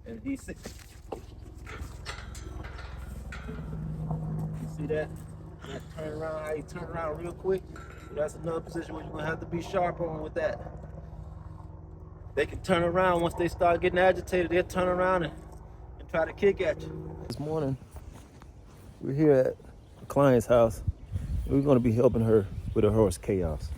And he said, you see that? That turn around, how he turn around real quick? So that's another position where you're gonna have to be sharp on with that. They can turn around once they start getting agitated, they'll turn around and try to kick at you. This morning, we're here at a client's house. We're gonna be helping her with her horse, Chaos.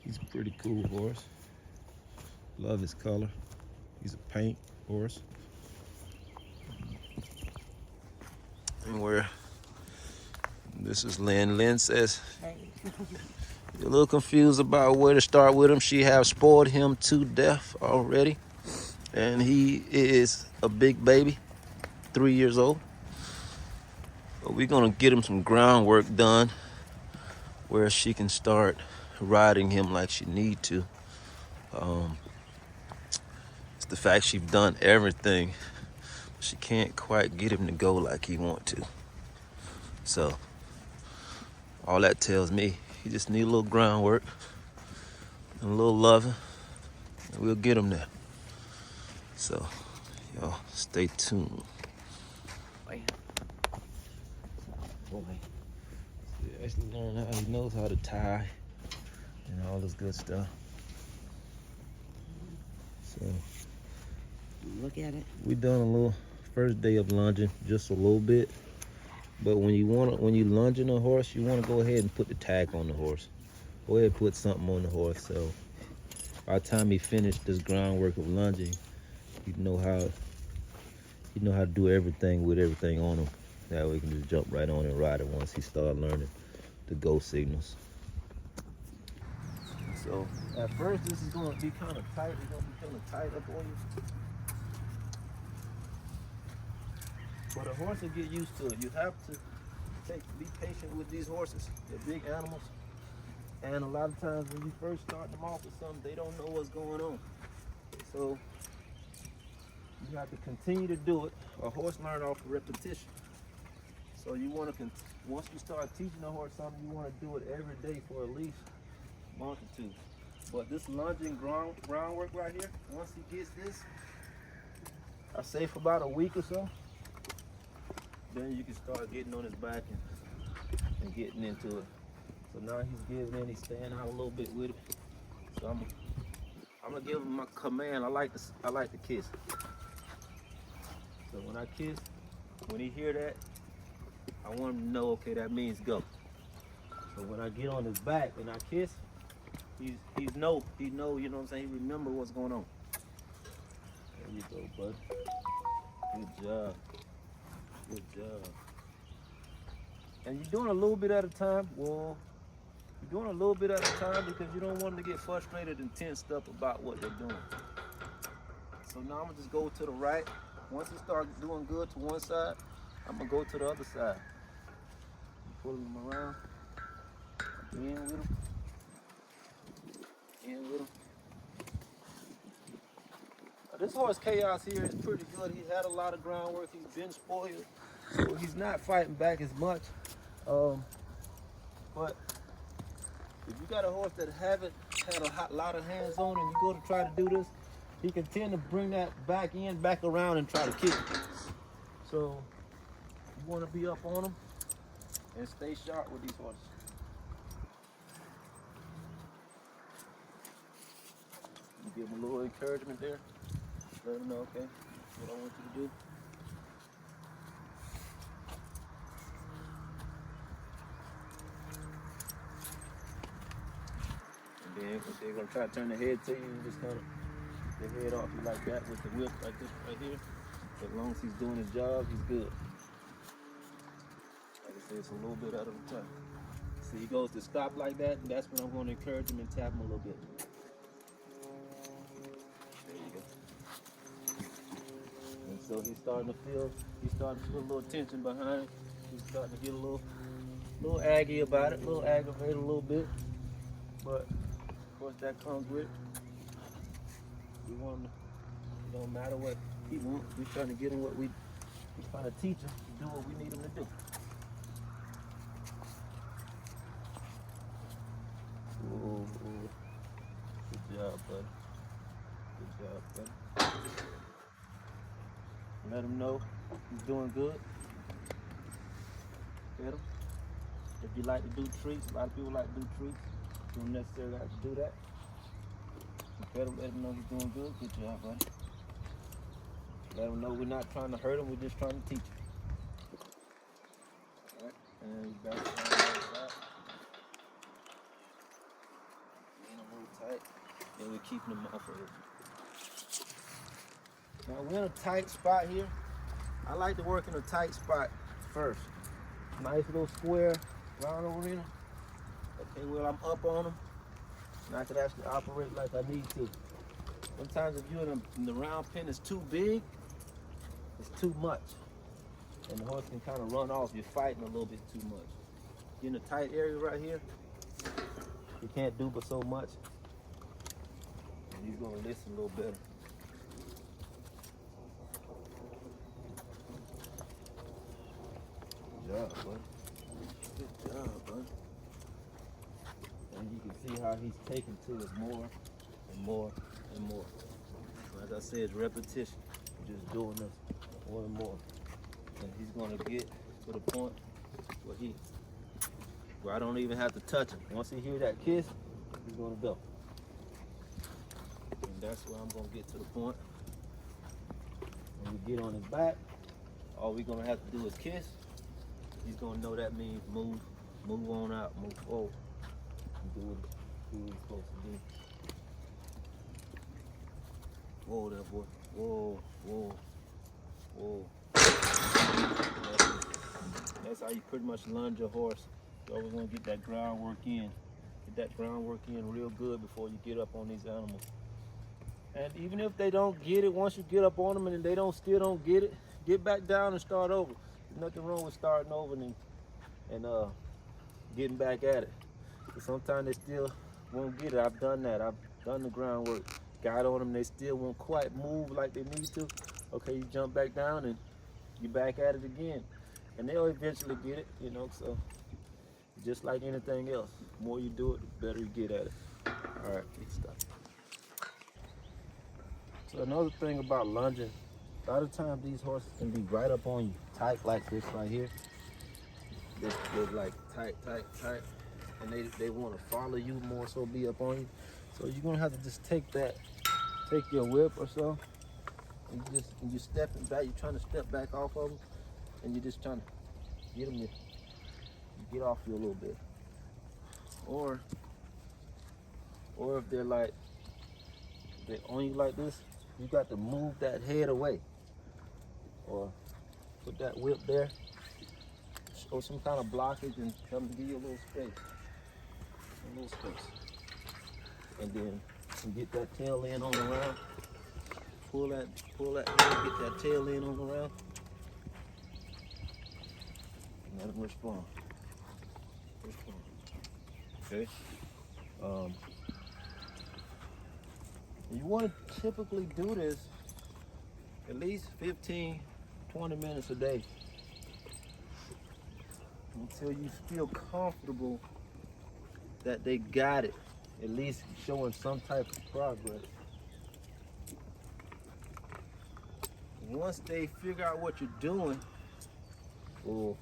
He's a pretty cool horse. Love his color. He's a paint horse. And this is Lynn. Lynn says, you're a little confused about where to start with him. She have spoiled him to death already. And he is a big baby, 3 years old. But we're gonna get him some groundwork done where she can start riding him like she need to. It's the fact she's done everything. She can't quite get him to go like he want to. So all that tells me he just need a little groundwork and a little loving, and we'll get him there. So y'all stay tuned. Boy. He actually learned how he knows how to tie and all this good stuff. So Look at it. we done a little first day of lunging, just a little bit. But when you lunging a horse, you want to go ahead and put the tag on the horse. Go ahead and put something on the horse. So by the time he finished this groundwork of lunging, you know how to do everything with everything on him. That way he can just jump right on and ride it once he start learning the go signals. So at first this is going to be kind of tight. It's going to be kind of tight up on you. But a horse will get used to it. You have to be patient with these horses. They're big animals. And a lot of times when you first start them off with something, they don't know what's going on. So you have to continue to do it. A horse learns off of repetition. So you want to, once you start teaching a horse something, you want to do it every day for at least a month or two. But this lunging groundwork right here, once he gets this, I say for about a week or so, then you can start getting on his back and getting into it. So now he's giving in, he's staying out a little bit with it. So I'm gonna give him my command. I like to kiss. So when I kiss, when he hear that, I want him to know, okay, that means go. So when I get on his back and I kiss, he know, you know what I'm saying? He remember what's going on. There you go, bud. Good job. Good job. And you're doing a little bit at a time. Well, you're doing a little bit at a time because you don't want them to get frustrated and tensed up about what they're doing. So now I'm gonna just go to the right. Once he starts doing good to one side, I'm gonna go to the other side. Pull him around. In with him. In with him. This horse Chaos here is pretty good. He's had a lot of groundwork. He's been spoiled, so he's not fighting back as much. But if you got a horse that haven't had a lot of hands on and you go to try to do this, he can tend to bring that back around and try to kick it. So you want to be up on him and stay sharp with these horses. You give him a little encouragement there. Let him know, okay, what I want you to do. And then if they're gonna try to turn the head to you, you just kind of keep the head off you like that with the whip like this right here. As long as he's doing his job, he's good. Like I said, it's a little bit out of the time. See, he goes to stop like that, and that's when I'm going to encourage him and tap him a little bit. There you go. And so he's starting to feel a little tension behind it. He's starting to get a little aggy about it, a little aggravated a little bit. But of course that comes with it. We want him to, it don't matter what he wants. We're trying to get him we're trying to teach him to do what we need him to do. Ooh. Good job, bud. Good job. job, buddy. Let him know he's doing good. Pet him. If you like to do treats, a lot of people like to do treats. You don't necessarily have to do that. So pet him, let him know he's doing good. Good job, buddy. Let him know we're not trying to hurt him, we're just trying to teach him. Alright, and he's back to the side. Getting him real tight. And we're keeping him off of it. Now we're in a tight spot here. I like to work in a tight spot first. Nice little square round arena. Okay, well I'm up on them, and I can actually operate like I need to. Sometimes if you're in the round pen is too big, it's too much. And the horse can kind of run off. You're fighting a little bit too much. You're in a tight area right here, you can't do but so much. And he's gonna listen a little better. Good job, bud. Good job, bud. And you can see how he's taking to it more and more and more. Like I said, it's repetition. Just doing this more and more. And he's gonna get to the point where I don't even have to touch him. Once he hears that kiss, he's gonna go. And that's where I'm gonna get to the point. When we get on his back, all we're gonna have to do is kiss. He's gonna know that means move on out, move forward. And do what he's supposed to do. Whoa there, boy. Whoa, whoa, whoa. That's how you pretty much lunge your horse. You always want to get that groundwork in. Get that groundwork in real good before you get up on these animals. And even if they don't get it, once you get up on them and they still don't get it, get back down and start over. There's nothing wrong with starting over and getting back at it. But sometimes they still won't get it. I've done that. I've done the groundwork. Got on them, they still won't quite move like they need to. Okay, you jump back down and you back at it again. And they'll eventually get it, you know, so just like anything else. The more you do it, the better you get at it. All right, let's stop. So another thing about lunging, a lot of times these horses can be right up on you, tight like this right here. They're like tight, and they want to follow you more so be up on you. So you're gonna have to just take your whip or so, and you're stepping back. You're trying to step back off of them, and you're just trying to get them to get off you a little bit. Or if they're on you like this, you got to move that head away, or put that whip there, show some kind of blockage, and tell them to give you a little space. And then you get that tail in on the round. Pull that head, get that tail in on the round. And let them respond. Okay. You want to typically do this at least 15, 20 minutes a day until you feel comfortable that they got it, at least showing some type of progress. Once they figure out what you're doing, oh,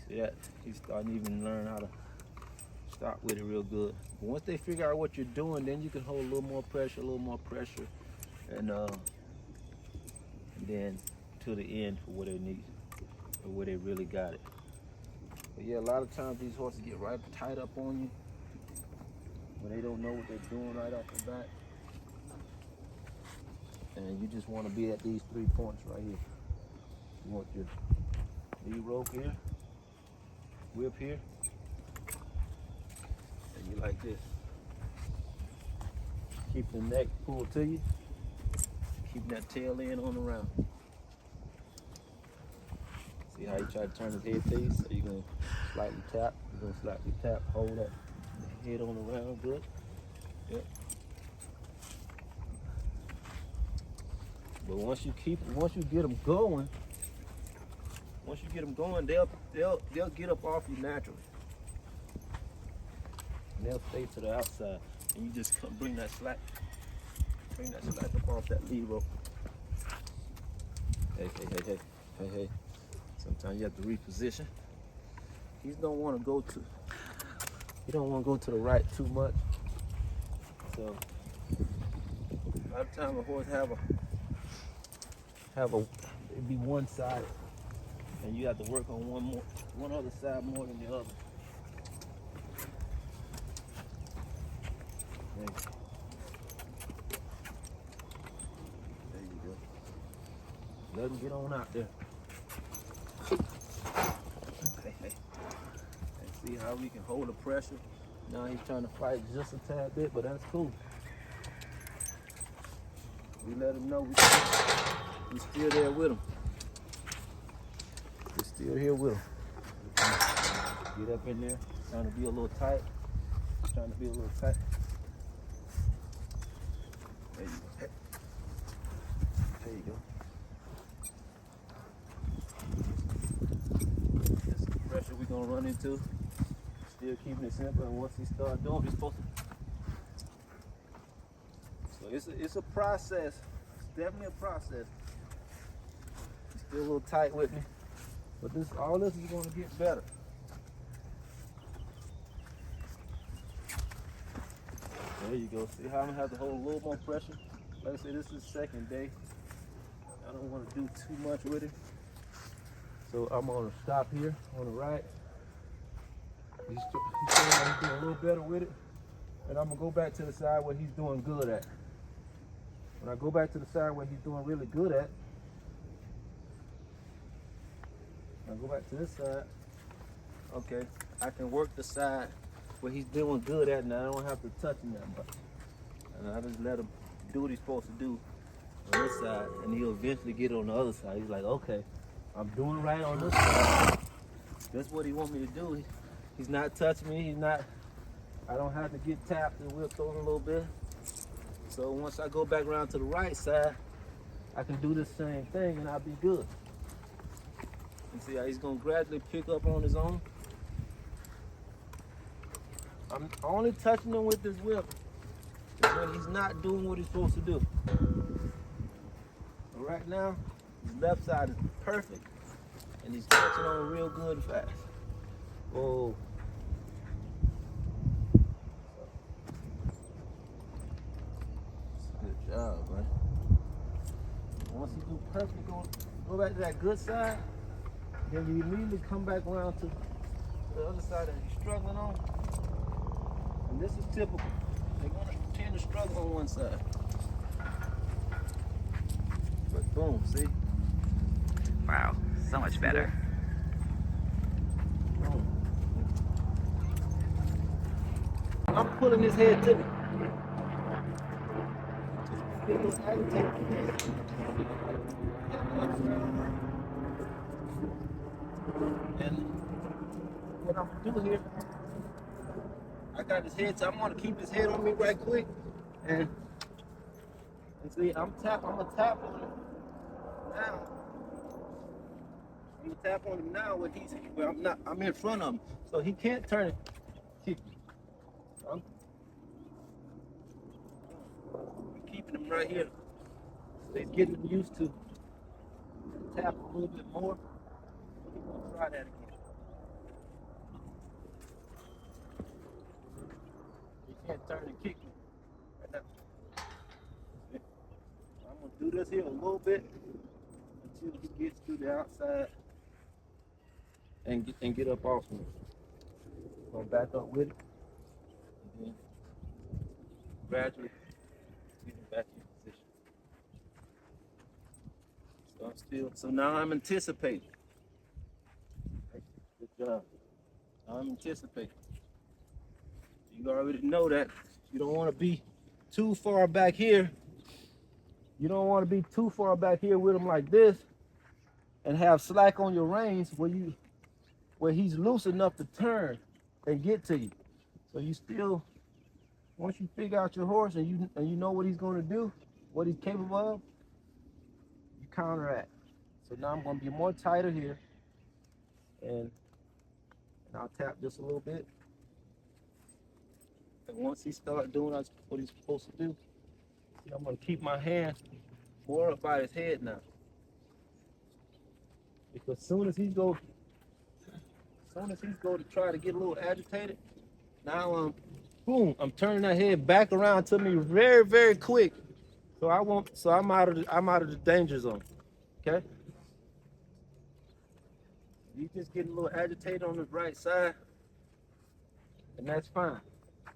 see that? He's starting to even learn how to stop with it real good. But once they figure out what you're doing, then you can hold a little more pressure, and then to the end for what they need, or where they really got it. But yeah, a lot of times these horses get right tight up on you when they don't know what they're doing right off the bat. And you just want to be at these 3 points right here. You want your knee rope here, whip here, and you like this. Keep the neck pulled to you, keep that tail in on the round. See how you try to turn his head to you? So you're going to slightly tap, hold that head on the round good. Yep. But once you get them going, they'll get up off you naturally. And they'll stay to the outside, and you just bring that slack Bring that slack up off that lead rope. Hey. Sometimes you have to reposition. You don't want to go to the right too much. So a lot of times a horse it'd be one side, and you have to work on one other side more than the other. Okay. There you go. Let him get on out there. Okay. And see how we can hold the pressure. Now he's trying to fight just a tad bit, but that's cool. We let him know we're still there with him. We're still here with him. Get up in there, trying to be a little tight. There you go. This is the pressure we're gonna run into. Still keeping it simple, and once he starts doing, he's supposed to. So it's a process. It's definitely a process. He's still a little tight with me, but all this is gonna get better. There you go. See how I'm gonna have to hold a little more pressure? Like I said, this is the second day. I don't want to do too much with it. So I'm gonna stop here on the right. He's doing a little better with it. And I'm gonna go back to the side where he's doing good at. When I go back to the side where he's doing really good at, I go back to this side. Okay, I can work the side where he's doing good at, and I don't have to touch him that much. And I just let him do what he's supposed to do on this side, and he'll eventually get on the other side. He's like, okay, I'm doing right on this side. That's what he wants me to do. He's not touching me. I don't have to get tapped and whipped on a little bit. So once I go back around to the right side, I can do the same thing and I'll be good. And see how he's gonna gradually pick up on his own. I'm only touching him with this whip when he's not doing what he's supposed to do. But right now, his left side is perfect, and he's catching on real good and fast. Whoa. Good job, man. Once you do perfect, go back to that good side, then you immediately come back around to the other side that you're struggling on. And this is typical. They're gonna tend to struggle on one side. But boom, see? Wow, so much better. Boom. I'm pulling his head to me. Just get a little agitated. And what I'm gonna do here, I got his head, so I'm gonna keep his head on me right quick. And see, I'm gonna tap on him now. I'm gonna tap on him now where I'm in front of him. So he can't turn and kick me. So I'm keeping him right here. So he's getting used to tap a little bit more. We're gonna try that again. He can't turn and kick me right now. I'm gonna do this here a little bit until he gets to the outside and get up off me. Gonna back up with it, and then gradually get him back in position. So I'm still. So now I'm anticipating. Good job. I'm anticipating. You already know that you don't want to be too far back here. You don't want to be too far back here with him like this and have slack on your reins where he's loose enough to turn and get to you. So you still, once you figure out your horse and you know what he's going to do, what he's capable of, you counteract. So now I'm going to be more tighter here, and I'll tap just a little bit. And once he starts doing what he's supposed to do, See, I'm gonna keep my hand more up by his head now. Because soon as he's go to try to get a little agitated, now boom, I'm turning that head back around to me very, very quick. So I'm out of the danger zone. Okay? He's just getting a little agitated on his right side, and that's fine.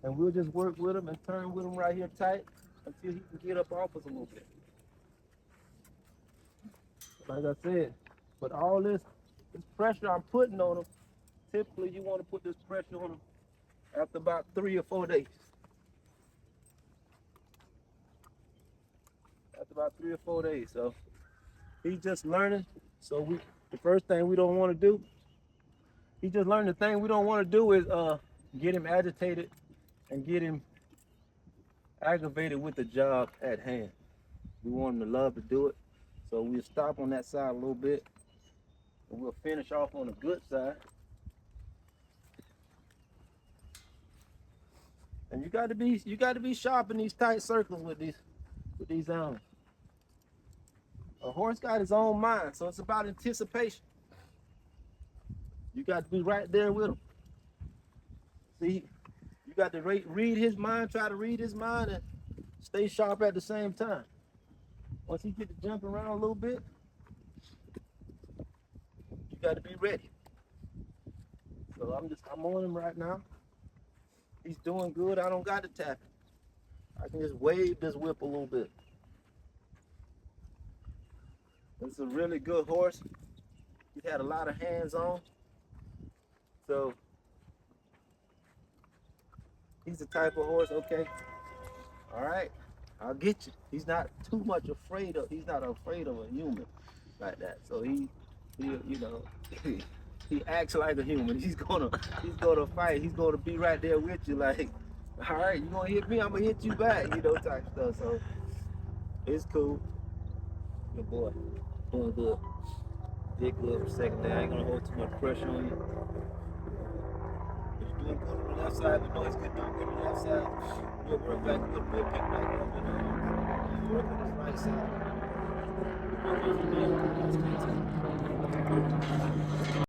And we'll just work with him and turn with him right here tight until he can get up off us a little bit. Like I said, but all this pressure I'm putting on him, typically you want to put this pressure on him after about 3 or 4 days. After about 3 or 4 days. So he's just learning. So the first thing we don't want to do, he just learned the thing we don't want to do is get him agitated and get him aggravated with the job at hand. We want him to love to do it. So we'll stop on that side a little bit and we'll finish off on the good side. And you got to be sharp in these tight circles with these animals. A horse got his own mind, so it's about anticipation. You got to be right there with him. See, you got to read his mind, try to read his mind, and stay sharp at the same time. Once he gets to jumping around a little bit, you got to be ready. So I'm on him right now. He's doing good. I don't got to tap him. I can just wave this whip a little bit. It's a really good horse. He had a lot of hands on. So he's the type of horse, okay, all right, I'll get you. He's not too much afraid of, he's not afraid of a human like that. So he you know, he acts like a human. He's gonna fight. He's gonna be right there with you like, all right, you gonna hit me, I'm gonna hit you back, you know, type stuff. So it's cool. Good boy. Doing good. Did good for a second there. I ain't gonna hold too much pressure on you. But you're doing good on the left side. We know he's doing good on the left side. We'll work back a little bit, pick back up, and work on his right side. We'll work on his right side.